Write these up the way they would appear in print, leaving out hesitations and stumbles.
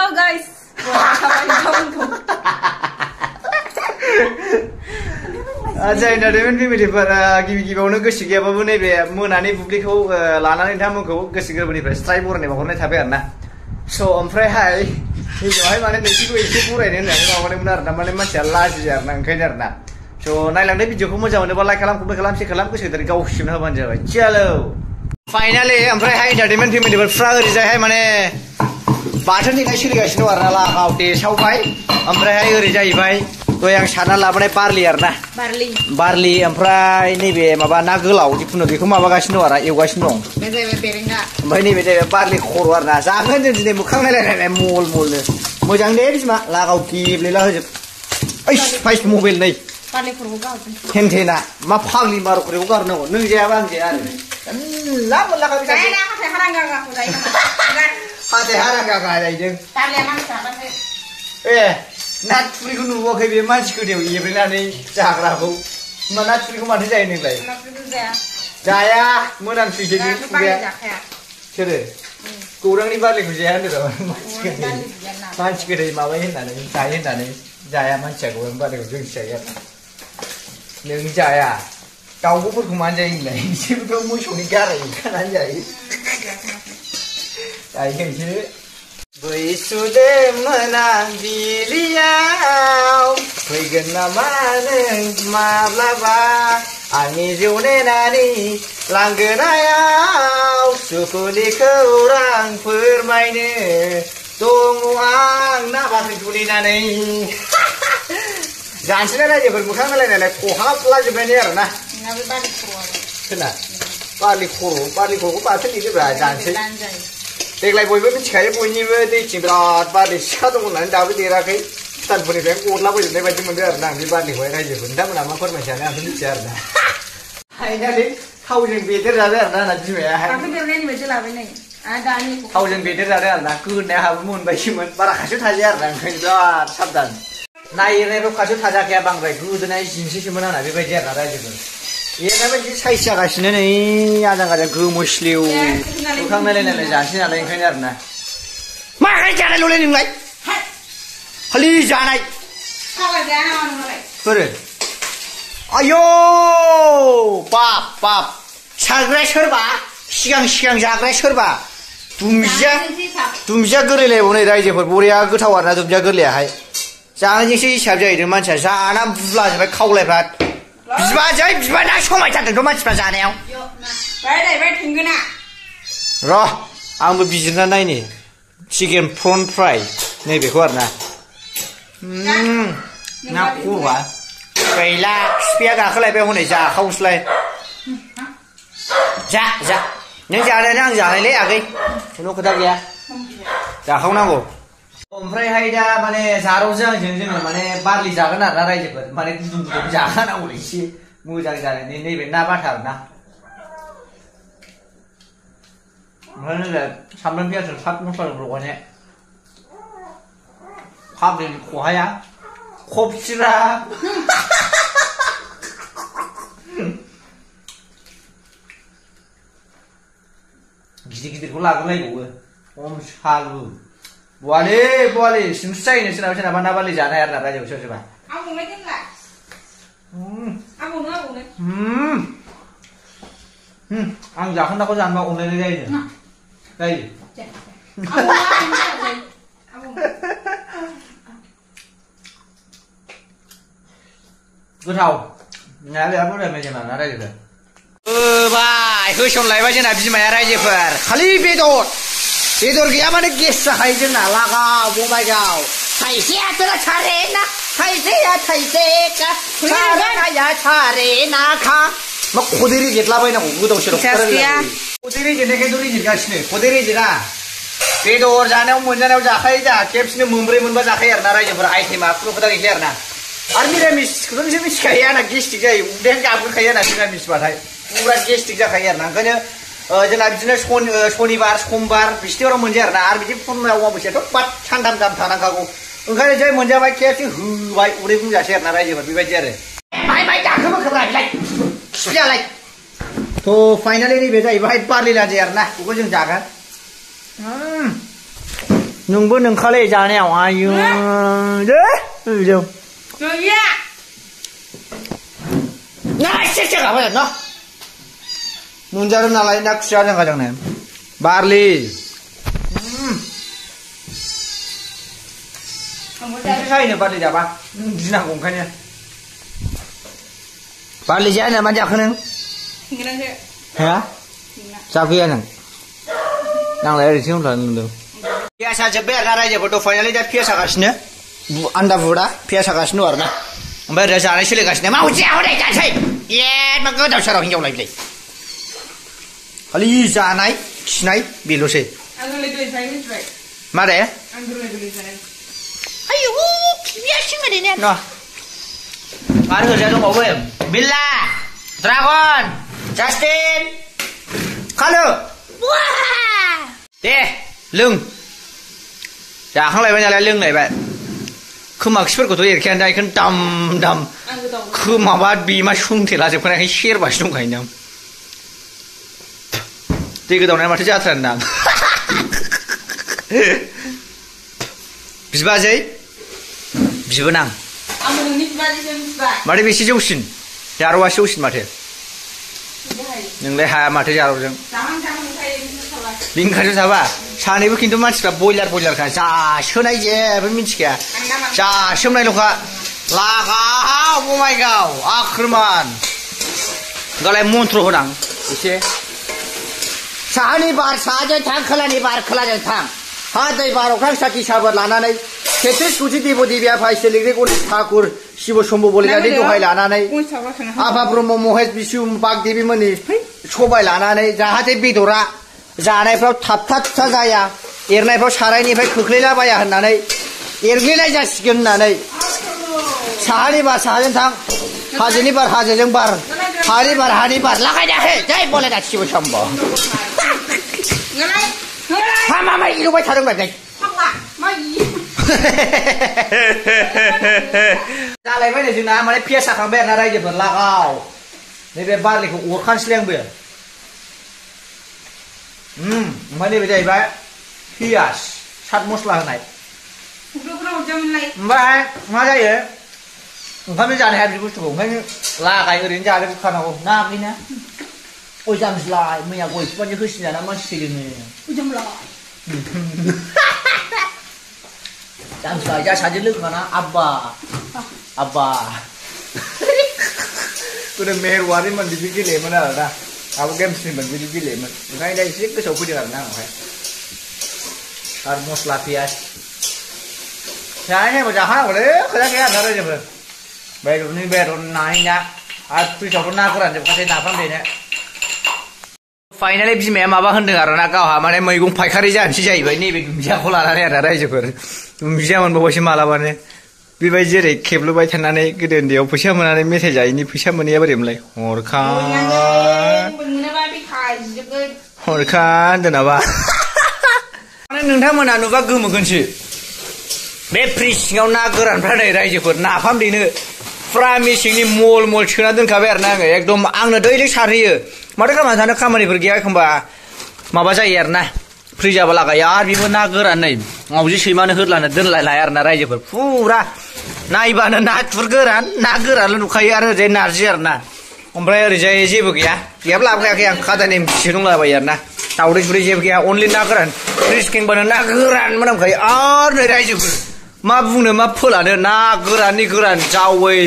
Halo guys. Aja entertainment फेमिलिफोर गिबि-गिबियावनो गोसो गैयाबाबो नैबे मोनानि बुब्लिखौ लानानै नोंथांमोनखौ गोसो गोरबोनिफ्राय स्राय बरायनाय बावहरनाय थाबाय आरोना स' ओमफ्रायहाय नैबेवहाय माने नोंसिखौ एसे बरायनो होननानै माबादोंमोन आरोना माने मानसिया लाजियो आरोना ओंखायनो आरोना स' नायलांदो भिडिअखौ मोजां मोनोबा लाइक खालाम कमेन्ट खालाम शेयार खालाम गोसो गोदानै गावसिनो होबानो जाबाय चलो फाइनालि ओमफ्रायहाय एन्टारटेनमेन्ट फेमिलिफोरा ओरैजायहाय माने बाथोन देनाय सोलिगासिनो दं आरोना लागाव देसावबाय ओमफ्रायहाय ओरै जाहैबाय दहाय आं सारना लाबोनाय बारलि आरोना बारलि ओमफ्राय नैबे माबा ना गोलाव जिखुनु बेखौ माबागासिनो दं आरो एवगासिनो दं ओमफ्राय नैबे जाहैबाय बारलि खर' आरोना जागोन जों दिनै मोखां नायलायलायनाय मल मलनो मोजां दे बिमा लागाव गेब्लेला होजोब ओइस फाइस मबाइल नै हेनथेना मा फाग्लि मारुखौ गारनांगौ नों जायाबा आं जाया आरो ला मोनला गाबि हाथाय हारांगा जाहैदों ए ना थुरिखौ नुवाखै बे मानसि गोदैयाव एब्रेनानै जाग्राखौ होमबा ना थुरिखौ माथो जायो नोंलाय जाया मोनामसुसो बे थुरिया सोरो गौरांनि बारलिखौ जाया होनदों मानसि गोदै माबायो होननानै जायो होननानै जाया मानसिया गौरांनि बारलिखौ जोंसो जायो आरो नों जाया दाउब'फोरखौ मानो जायो होनलाय बिसोरबोथ' मोसौनि गाराय खानानै जायो जायो बिसोरो बैसुदे मोनाबिलियाव फैगोन नामा नों माब्लाबा आंनि जिउ नेनानै लांगोनायाव सुखुनि खौरां फोरमायनो दङ आं ना बाख्रि खुलिनानै जानोसैना रायजोफोर मोखां नायलायनायलाय खहाबलाजोबनायनि आरोना सोरना बारलि खर'खौ बाथोन देदोब्रा जानोसै देग्लाय बयबो मिथिखायो बयनिबो दैथिं बिराद बारलि सिखा दं होननानै दाबो देराखै भुटानफोरनिफ्राय गरलाबोजोबनाय बायदि मोनदों आरोना आं बे बारलिखौहाय रायजोफोर नोंथांमोनहा मा फोरमायनो सानो आंथ' मिथिया आरोना फाइनालि थावजों बेदेर जादों आरोना आंना बिमायाहाय थावजों बेदेर जादों आरोना गोदोनाया हाबो मोनबायसोमोन बारा खाथियाव थाजाया आरोना ओंखायनो बिराद साबधान नायनायफ्राव खाथियाव थाजाखाया बांद्राय गोदोनाया जिनोसैसोमोन आंना बेबायदि आरोना रायजोफोर एरनायबायदि साइज जागासिनो नै आजां गाजां गोमोस्लिउ मोखां नायलायनायलाय जानोसै नालाय ओंखायनो आरोना माखाय जानाय ल'लाय नोंलाय खालि जानाय फोरो आयौ बाप सारग्राया सोरबा सिगां जाग्राया सोरबा दुमजिया गोरलैलायबावनै रायजोफोर बरिया गोथाव आरोना दुमजिया गोरलैयाहाय जानायजोंसो हिसाब जाहैदों मानसिया जाना बुलाजोबबाय खावलायफ्रा बिबाजै बिबाना समायथारदोंथ' मानसिफ्रा जानायाव र' आंबो बिजिरना नायनि चिकेन प्रन फ्राय नैबेखौ आरोना ना खर'आ गैला बिफाया गाखोलायबाय हनै जाखावसैलाय जा नों जानायानो आं जानायलै आगै खुनु खोथा गैया जाखावनांगौ ओमफ्रायहाय दा माने जारौजों आंजों जोङो माने बारलि जागोन आरोना रायजोफोर माने गुदुं जाखानांगौ एसे मोजां जानायनि नैबे ना बाटार ना ओमफ्राय नैबे सामब्राम पियाजजों सात मस्लाजों लगायनाय फाब्लिक खहाया खबसिरा गिदिरखौ लाग्रोलायबावो खम सालु बवालि सिंसो जायो सोरनाबा ना बारलि जानाय आरोना रायजोआव सोरबा आं जाखोन्दाखौ जानोबा अनलायनाय जायो गोथाव नाया बिराद मोजां मेजेमा ना रायजोफोर बाय होसनलायबाय जोंना बिमाया रायजोफोर खालि बेदर गैयाबानो गेस जाखायो जोंना लागाव बमाइगाव थाइसेया सारेना थाइसेया सारेनाखा मा खदै रेजेदलाबायनांगौ गोदाव सोराव खदै रेजेदनायखायथ' रेजेदगासिनो खदै रेजेदा बेदर जानायाव मोनजानायाव जाखायो जोंहा खेबसेनो मोनब्रै मोनबा जाखायो आरोना रायजोफोर आइटेमा खुनु खोथा गैखाया आरोना आरो मिरामिसखौथ' नोंसोर मिथिखायो आंना गेस्टिक जायो उदैयानो गाबगोखायो आंना मिरामिसबाथाय पुरा गेस्टिक जाखायो आरोना ओंखायनो जोंना बिदिनो सनिबार समबार बिस्थिबाराव मोनजायो आरोना आरो बिदि फुर्णिमा अमाबस्याथ' बाद सानथाम गाहाम थानांखागौ ओंखायनो जै मोनजाबाय खेबसे होबाय उदै बुंजासै आरोना रायजोफोर बेबायदि आरो माइ दाखोबो खोब्रालाय खिफियालाय थ' फाइनालि नैबे जाहैबाय बारलि लाजि आरोना बेखौ जों जागोन नोंबो नोंखालै जानायाव आयु दे जों गैया ना एसे गाबाय न मोनजादों नालाय ना खुसिया जों गाजोंनो बारलि खायनो बारलि जाबा गिनांगौ ओंखायनो बारलि जाया मानो जाखो नों हा जाफैया नों नांलाय ओरैसो होनब्ला नुदों पियासा जोब्बाय आरोना रायजोफोरथ' फाइनालि दा पियास हागासिनो आन्दा बुदा पियास हागासिनो दं आरोना ओमफ्राय ओरै जानाय सोलिगासिनो मावजिया हनै जानोसै मा गोदाव सोराव हिनजावलाय बिलाय खालि जानाय खिनाय बेल'सै मारे आयु खिबियासिम ओरैनो न' आरो ओरैजा दंबावो बिल्ला ड्रागन जास्टिन खालो दे लों जाखांलायबाय नालाय लोंलायबाय खोमाखिफोरखौथ' एरखायानो दा बेखौनो दाम दाम खोमाबा बिमा सुंथेला जोबखानायखाय सेरबासो दंखायो नों दै गोदावनाया माथो जाथ्रानो दां बिबाजै बिबोनां माथो बेसे जौसिन जारौआसो जौसिन माथो नोंलाय हाया माथो जारौजों लिंखाजों थाबा सानैबो खिन्थु मानसिफ्रा बयलारखा जासोनाय जेबो मिथिखाया जासोमनायल'खा लागाव बङाइगाव आख्रमान गालाय मन्त्र होनां एसे साहानि बार साहाजों थां खोलानि बार खोलाजों थां हा दै बार अख्रां साखि साबोर लानानै तेत्रिस कोटि देव देबिया भाइ सेलेग्रि गणेश ठाकुर शिव शम्भु बलिदारि दहाय लानानै आफा ब्रह्म महेश बिशु बागदेबि मोननि सबाय लानानै जाहाथे बेदरा जानायफ्राव थाबथा जाया एरनायफ्राव सारायनिफ्राय खोख्लैलाबाया होननानै एरग्लिनाय जासिगोन होननानै साहानि बार साहाजों थां हाजोनि बार हाजोजों बार हानि बार लागायनाखै जै बलिदारि शिव शम्भु मा इलुबाय थादों बायदि जालायबाय नै जोंना माने पियास हाखांबाय आरोना रायजोफोर लागाव नैबे बारलिखौ अरखानोसैलाय आंबो ओमफ्राय नैबे जाहैबाय पियास सात मस्ला होनाय ओमफ्राय मा जायो ओंखामजों जानो हाया बिदि बुस्थुखौ ओंखायनो लागाय ओरैनो जानो बुखानांगौ ना आगैना अजामज्लाय मैया गय बिफांजों होसिनजाना मानसि थैदोंनो जामस्लाय जा सानैजों लोगोखाना आब्बा गोदो मेहेरवारिमोन बिदि गेलेयोमोन आरोना आबो गेमस्रिमोन बिदि गेलेयोमोन ओंखायनो दा एसे गोसोआव फैदों आरोना आंनावहाय आरो मस्ला पियास जानाय टाइमाव जाखानांगौलै खोथा गैया आरोना रायजोफोर बेदरनि बेदर नानि ना आरो फ्रिजआवथ' ना गोरान जोबखासै नाफाम देनो फाइनालि बिमाया माबा होनदों आरोना गावहा माने मैगं फायखारि जानोसै जाहैबाय नैबे दुन्दियाखौ लानानै आरोना रायजोफोर दुन्दिया मोनबावबायसो मालाबानो बेबायदि जेरै खेबलुबाय थानानै गोदो उन्दैयाव फैसा मोननानै मेथाइ जायैनि फैसा मोनैया बोरैमोनलाय हरखा होनदों नामा नोंथांमोना नुबा गोमोगोनसो बे फ्रिज सिङाव ना गोरानफ्रा नै रायजोफोर नाफाम देनो फुरा मेसेंनि मल सोना दोनखाबाय आरोना आङो एकदम आंनो दैलि सारहैयो माथो खालामनानै थानो खामानिफोर गैया एखमबा माबा जायो आरोना फ्रिजाबो लागायो आरो बेबो ना गोरान नै मावजि सैमानो होदलानो दोनलायलाय आरोना रायजोफोर फुरा नायबानो नाथुर गोरान ना गोरानल' नुखायो आरो ओरैजाय नारजि आरोना ओमफ्राय ओरैजाय जेबो गैयाबो लाबोखायाखै आं खादानि एमटिसो दंलाबायो आरोना दावदै सुदै जेबो गैया अनलि ना गोरान फ्रिज खेंबानो ना गोरान मोनामखायो आरो नै रायजोफोर मा बुंनो मा फोलानो ना गोराननि गोरान जावै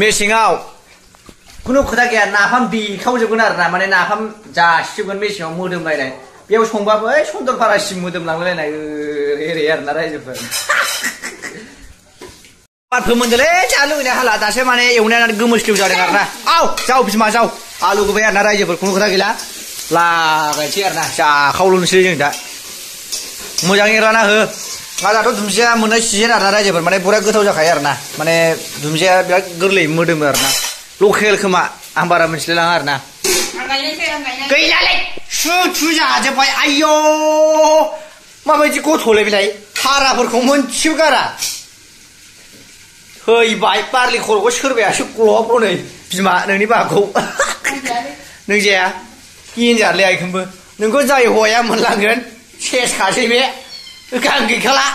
मेसेङाव खुनु खोथा गैया नाफाम देखावजोबगोन आरोना माने नाफाम जासिजोबगोन मेसेङाव मोदोमलायनाय बेयाव संबाबो सन्दरपारासिम मोदोमलांलायनाय ओरै आरोना रायजोफोर फोमोनदोलै जानो लुगैनाय हाला दासो माने एवनाया गोमोस्लिउ जादों आरोना जाव बिमा जाव आलु होबाय आरोना रायजोफोर खुनु खोथा गैला लागायसै आरोना जाखावल'नोसै जों दा मोजाङै एरलाना हो दाथ' दुन्दिया मोननाय सिजेन आरोना रायजोफोर माने बुरा गोथाव जाखायो आरोना माने दुन्दिया बिराद गोरलै मोदोमो आरोना लकेल खोमा आं बारा मिथिलायलाङा आरोना गैलालै थु जाजोब्बाय आयौ माबायदि गथ'लै बेलाय हाराफोरखौ मोनसेबो गारा हैबाय बारलि खर'खौ सोरबायासो ग्लब नै बिमा नोंनि बाहागखौ नों जाया गिनजारलै आइखोमबो नोंखौ जाय हौवाया मोनलांगोन सेस खासै बे गां गैखाला